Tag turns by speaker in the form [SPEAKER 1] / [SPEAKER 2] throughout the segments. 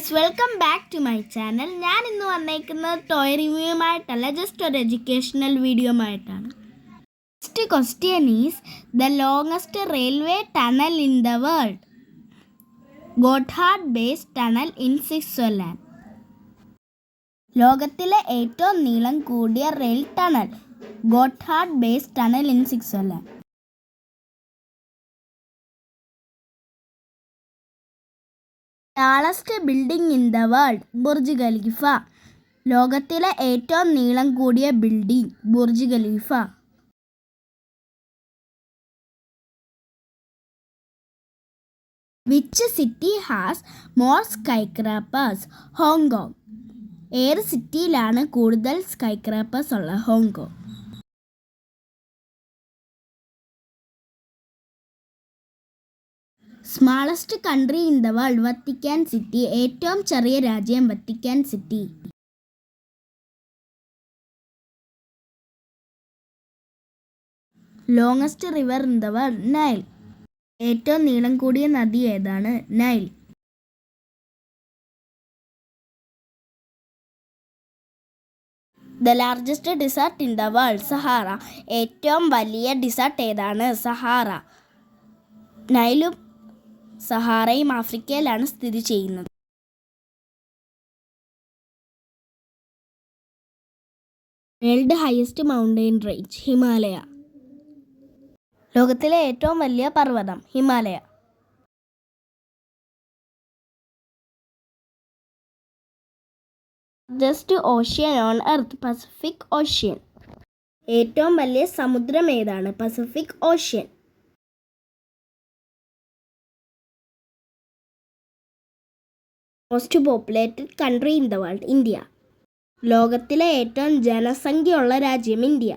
[SPEAKER 1] Guys, welcome back to my channel. ഞാൻ ഇന്ന് വന്നേക്കുന്നത് ടോയ് റിവ്യൂമായിട്ടല്ല, ജസ്റ്റ് ഒരു എഡ്യൂക്കേഷണൽ വീഡിയോ ആയിട്ടാണ്. First question is the longest railway tunnel in the world. Gotthard base tunnel in Switzerland. ലോകത്തിലെ ഏറ്റവും നീളം കൂടിയ rail tunnel Gotthard base tunnel in Switzerland. Tallest building in the world Burj Khalifa. ലോകത്തിലെ ഏറ്റവും നീളം കൂടിയ building Burj Khalifa. Which city has more skyscrapers? Hong Kong. ഏത് സിറ്റിയിലാണ് കൂടുതൽ സ്കൈക്രാപ്പേഴ്സ് ഉള്ളത്? Hong Kong. Smallest country in the world Vatican city. ഏറ്റവും ചെറിയ രാജ്യം Vatican city. Longest river in the world Nile. ഏറ്റവും നീളം കൂടിയ നദി ഏതാണ്? Nile. The largest dessert in the world Sahara. ഏറ്റവും വലിയ ഡിസേർട്ട് ഏതാണ്? സഹാറ. നൈലും സഹാറയും ആഫ്രിക്കയിലാണ് സ്ഥിതി ചെയ്യുന്നത്. World highest mountain range Himalaya. ലോകത്തിലെ ഏറ്റവും വലിയ പർവ്വതം Himalaya. Largest ocean on earth Pacific ocean. ഏറ്റവും വലിയ സമുദ്രം ഏതാണ്? Pacific ocean. Most populated country in the world India. ലോകത്തിലെ ഏറ്റവും ജനസംഖ്യയുള്ള രാജ്യം India.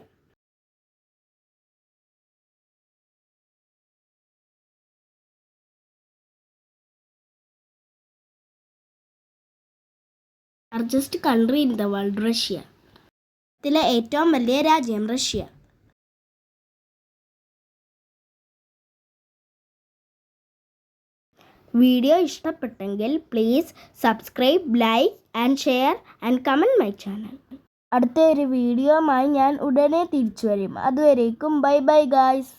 [SPEAKER 1] Largest country in the world Russia. ലോകത്തിലെ ഏറ്റവും വലിയ രാജ്യം റഷ്യ. വീഡിയോ ഇഷ്ടപ്പെട്ടെങ്കിൽ please subscribe, like and share and comment my channel. അടുത്ത ഒരു വീഡിയോയുമായി ഞാൻ ഉടനെ തിരിച്ചു വരും. അതുവരേക്കും ബൈ ബൈ ഗായ്സ്.